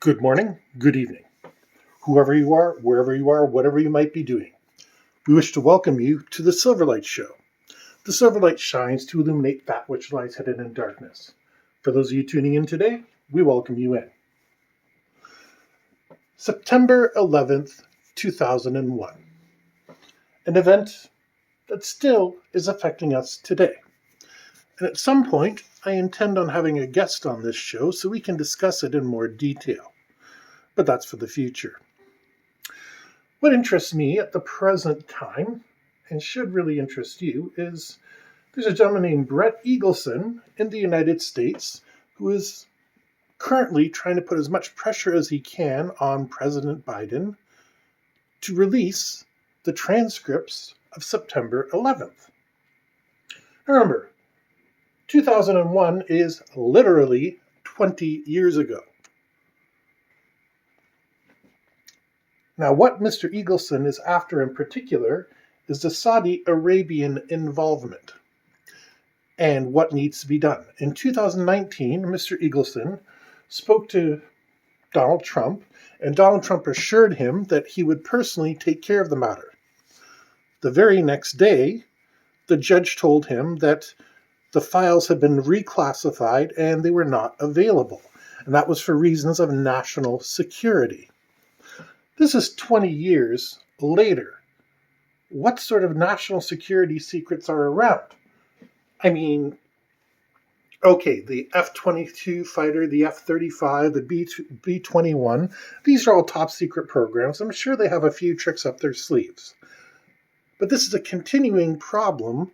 Good morning, good evening, whoever you are, wherever you are, whatever you might be doing. We wish to welcome you to the Silverlight Show. The Silverlight shines to illuminate that which lies hidden in darkness. For those of you tuning in today, we welcome you in. September 11th, 2001. An event that still is affecting us today. And at some point, I intend on having a guest on this show so we can discuss it in more detail. But that's for the future. What interests me at the present time, and should really interest you, is there's a gentleman named Bret Eagleson in the United States who is currently trying to put as much pressure as he can on President Biden to release the transcripts of September 11th. Remember, 2001 is literally 20 years ago. Now, what Mr. Eagleson is after in particular is the Saudi Arabian involvement and what needs to be done. In 2019, Mr. Eagleson spoke to Donald Trump, and Donald Trump assured him that he would personally take care of the matter. The very next day, the judge told him that the files had been reclassified and they were not available, and that was for reasons of national security. This is 20 years later. What sort of national security secrets are around? I mean, okay, the F-22 fighter, the F-35, the B-21, these are all top secret programs. I'm sure they have a few tricks up their sleeves. But this is a continuing problem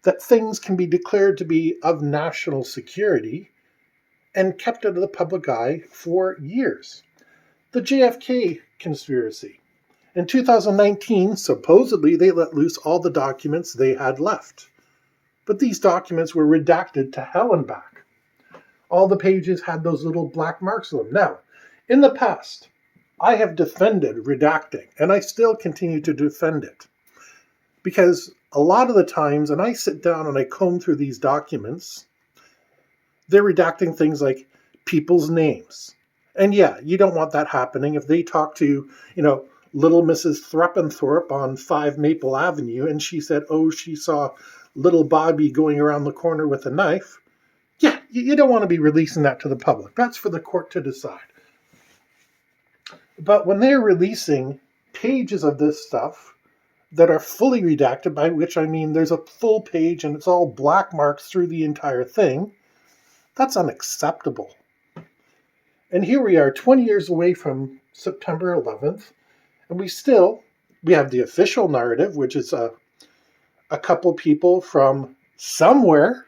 that things can be declared to be of national security and kept out of the public eye for years. The JFK conspiracy. In 2019, supposedly they let loose all the documents they had left. But these documents were redacted to hell and back. All the pages had those little black marks on them. Now, in the past, I have defended redacting, and I still continue to defend it. Because a lot of the times, and I sit down and I comb through these documents, they're redacting things like people's names. And yeah, you don't want that happening. If they talk to, little Mrs. Threppenthorpe on 5 Maple Avenue, and she said, she saw little Bobby going around the corner with a knife. Yeah, you don't want to be releasing that to the public. That's for the court to decide. But when they're releasing pages of this stuff that are fully redacted, by which I mean there's a full page and it's all black marks through the entire thing, that's unacceptable. And here we are 20 years away from September 11th, and we have the official narrative, which is a couple people from somewhere,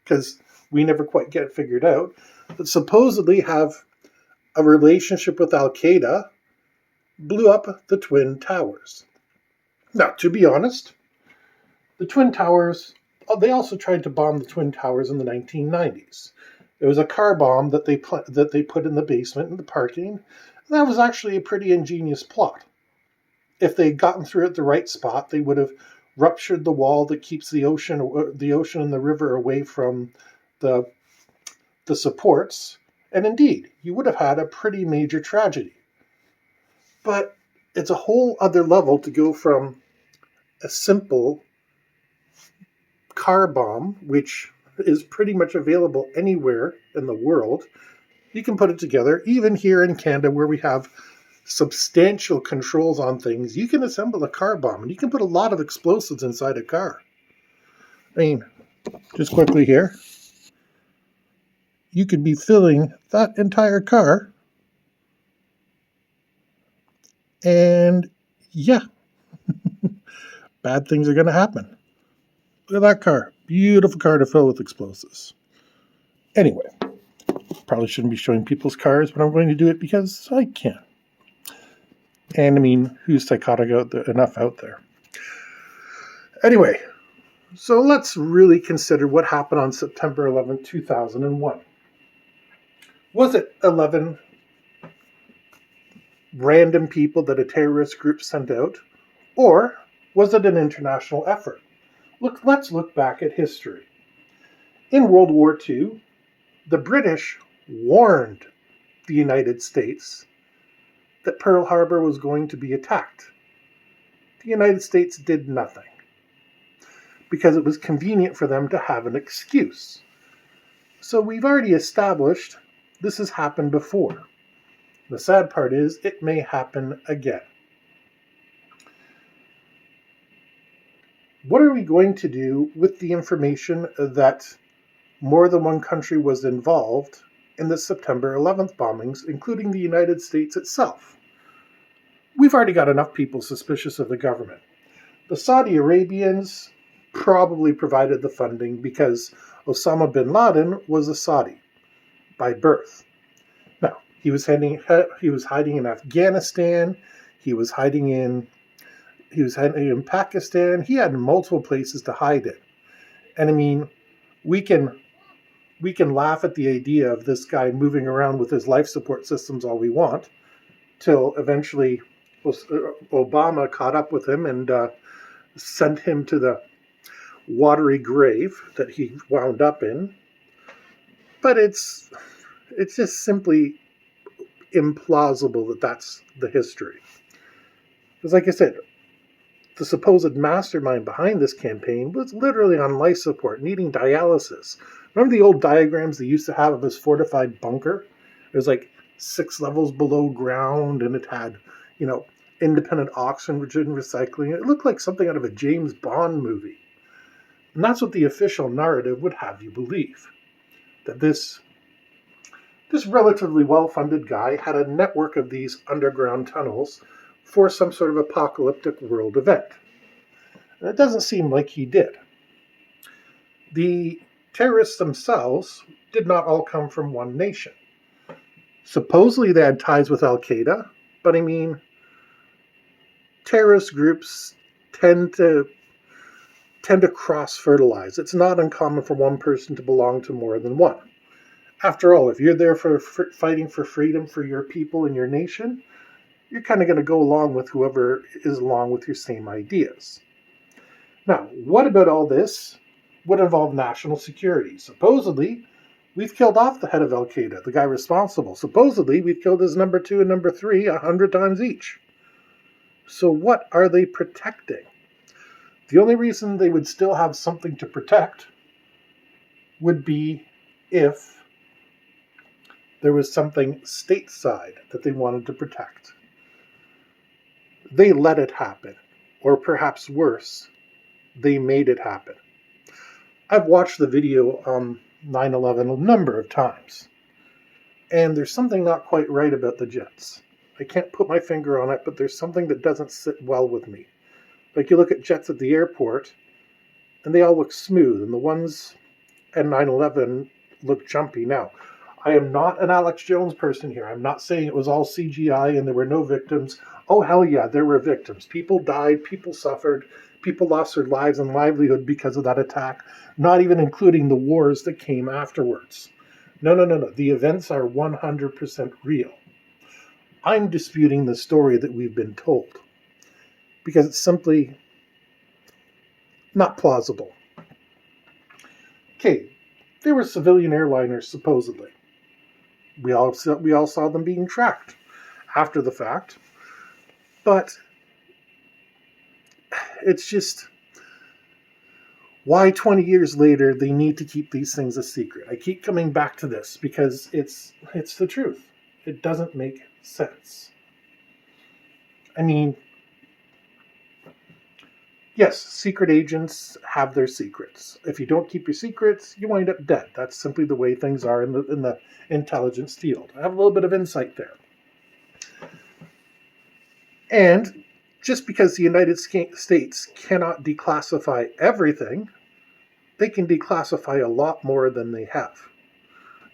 because we never quite get it figured out, that supposedly have a relationship with Al-Qaeda, blew up the Twin Towers. Now, to be honest, the Twin Towers, they also tried to bomb the Twin Towers in the 1990s. It was a car bomb that they put in the basement in the parking. And that was actually a pretty ingenious plot. If they'd gotten through at the right spot, they would have ruptured the wall that keeps the ocean and the river away from the supports. And indeed, you would have had a pretty major tragedy. But it's a whole other level to go from a simple car bomb, which is pretty much available anywhere in the world. You can put it together, even here in Canada where we have substantial controls on things. You can assemble a car bomb and you can put a lot of explosives inside a car. I mean, just quickly here, you could be filling that entire car, and yeah, bad things are going to happen. Look at that car. Beautiful car to fill with explosives. Anyway, probably shouldn't be showing people's cars, but I'm going to do it because I can. And I mean, who's psychotic enough out there? Anyway, so let's really consider what happened on September 11, 2001. Was it 11 random people that a terrorist group sent out? Or was it an international effort? Let's look back at history. In World War II, the British warned the United States that Pearl Harbor was going to be attacked. The United States did nothing because it was convenient for them to have an excuse. So we've already established this has happened before. The sad part is it may happen again. What are we going to do with the information that more than one country was involved in the September 11th bombings, including the United States itself? We've already got enough people suspicious of the government. The Saudi Arabians probably provided the funding because Osama bin Laden was a Saudi by birth. Now, he was hiding in Afghanistan. He was hiding in Pakistan. He had multiple places to hide in. And I mean, we can laugh at the idea of this guy moving around with his life support systems all we want, till eventually Obama caught up with him and sent him to the watery grave that he wound up in. But it's just simply implausible that that's the history. Because like I said, the supposed mastermind behind this campaign was literally on life support, needing dialysis. Remember the old diagrams they used to have of this fortified bunker? It was like 6 levels below ground, and it had, independent oxygen recycling. It looked like something out of a James Bond movie. And that's what the official narrative would have you believe. That this relatively well-funded guy had a network of these underground tunnels for some sort of apocalyptic world event. And it doesn't seem like he did. The terrorists themselves did not all come from one nation. Supposedly they had ties with Al-Qaeda, but I mean, terrorist groups tend to cross-fertilize. It's not uncommon for one person to belong to more than one. After all, if you're there for fighting for freedom for your people and your nation, you're kind of going to go along with whoever is along with your same ideas. Now, what about all this would involve national security? Supposedly, we've killed off the head of Al-Qaeda, the guy responsible. Supposedly, we've killed his number 2 and number 3 100 times each. So what are they protecting? The only reason they would still have something to protect would be if there was something stateside that they wanted to protect. They let it happen, or perhaps worse, they made it happen. I've watched the video on 9/11 a number of times, and there's something not quite right about the jets. I can't put my finger on it, but there's something that doesn't sit well with me. Like you look at jets at the airport, and they all look smooth, and the ones at 9/11 look jumpy. Now, I am not an Alex Jones person here. I'm not saying it was all CGI and there were no victims. Oh, hell yeah, there were victims. People died, people suffered, people lost their lives and livelihood because of that attack, not even including the wars that came afterwards. No. The events are 100% real. I'm disputing the story that we've been told because it's simply not plausible. Okay, there were civilian airliners, supposedly. We all saw them being tracked after the fact. But it's just, why 20 years later they need to keep these things a secret? I keep coming back to this because it's the truth. It doesn't make sense. I mean, yes, secret agents have their secrets. If you don't keep your secrets, you wind up dead. That's simply the way things are in the intelligence field. I have a little bit of insight there. And just because the United States cannot declassify everything, they can declassify a lot more than they have.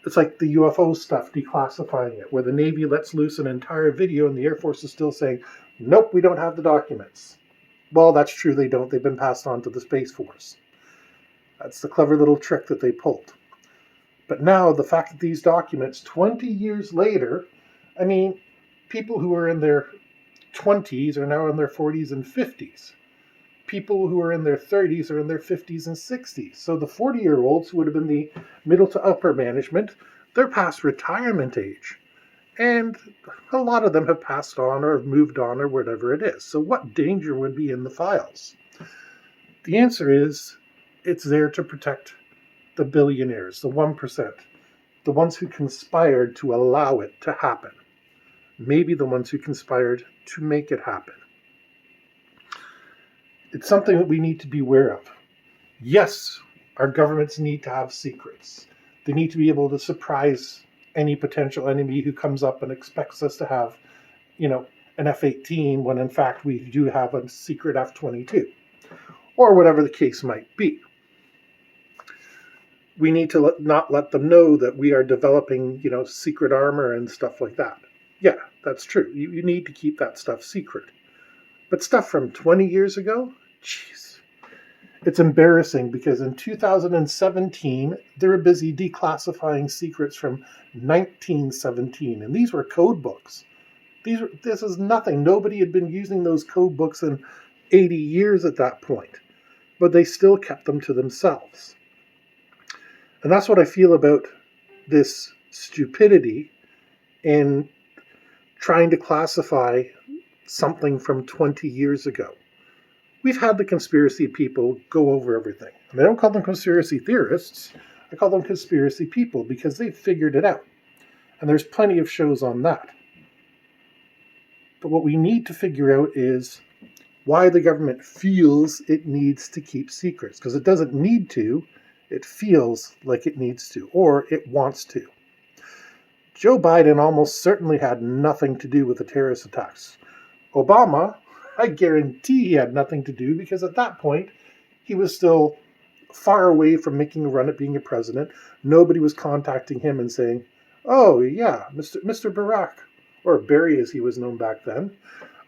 It's like the UFO stuff, declassifying it, where the Navy lets loose an entire video and the Air Force is still saying, nope, we don't have the documents. Well, that's true, they don't. They've been passed on to the Space Force. That's the clever little trick that they pulled. But now, the fact that these documents, 20 years later, I mean, people who are in their 20s are now in their 40s and 50s. People who are in their 30s are in their 50s and 60s. So the 40-year-olds who would have been the middle to upper management, they're past retirement age. And a lot of them have passed on or have moved on or whatever it is. So what danger would be in the files? The answer is it's there to protect the billionaires, the 1%, the ones who conspired to allow it to happen, maybe the ones who conspired to make it happen. It's something that we need to be aware of. Yes, our governments need to have secrets. They need to be able to surprise any potential enemy who comes up and expects us to have, an F-18 when in fact we do have a secret F-22, or whatever the case might be. We need to not let them know that we are developing, secret armor and stuff like that. Yeah, that's true. You need to keep that stuff secret. But stuff from 20 years ago? Jeez. It's embarrassing because in 2017, they were busy declassifying secrets from 1917, and these were code books. This is nothing. Nobody had been using those code books in 80 years at that point, but they still kept them to themselves. And that's what I feel about this stupidity in trying to classify something from 20 years ago. We've had the conspiracy people go over everything. And I don't call them conspiracy theorists. I call them conspiracy people because they've figured it out. And there's plenty of shows on that. But what we need to figure out is why the government feels it needs to keep secrets. Because it doesn't need to. It feels like it needs to, or it wants to. Joe Biden almost certainly had nothing to do with the terrorist attacks. Obama, I guarantee he had nothing to do because at that point, he was still far away from making a run at being a president. Nobody was contacting him and saying, oh yeah, Mr. Barack, or Barry as he was known back then,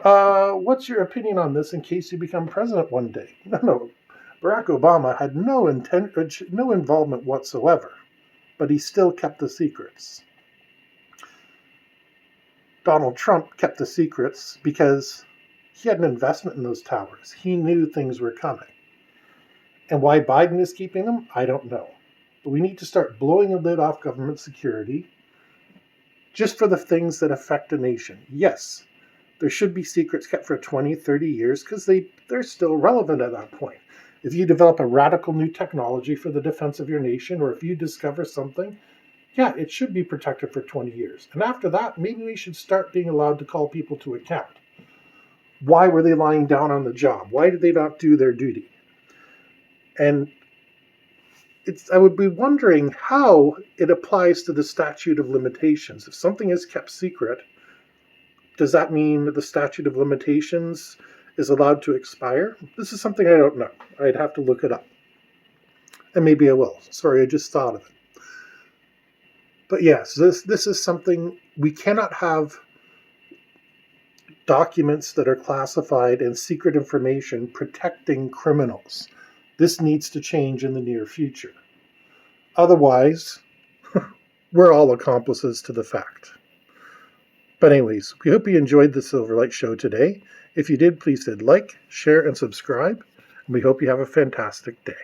what's your opinion on this in case you become president one day? No. Barack Obama had no involvement whatsoever, but he still kept the secrets. Donald Trump kept the secrets because he had an investment in those towers. He knew things were coming. And why Biden is keeping them, I don't know. But we need to start blowing a lid off government security just for the things that affect a nation. Yes, there should be secrets kept for 20, 30 years because they're still relevant at that point. If you develop a radical new technology for the defense of your nation, or if you discover something, yeah, it should be protected for 20 years. And after that, maybe we should start being allowed to call people to account. Why were they lying down on the job? Why did they not do their duty? And I would be wondering how it applies to the statute of limitations. If something is kept secret, does that mean that the statute of limitations is allowed to expire? This is something I don't know. I'd have to look it up. And maybe I will. Sorry, I just thought of it. But yes, this is something we cannot have documents that are classified and secret information protecting criminals. This needs to change in the near future. Otherwise, we're all accomplices to the fact. But anyways, we hope you enjoyed the Silverlight Show today. If you did, please hit like, share, and subscribe. And we hope you have a fantastic day.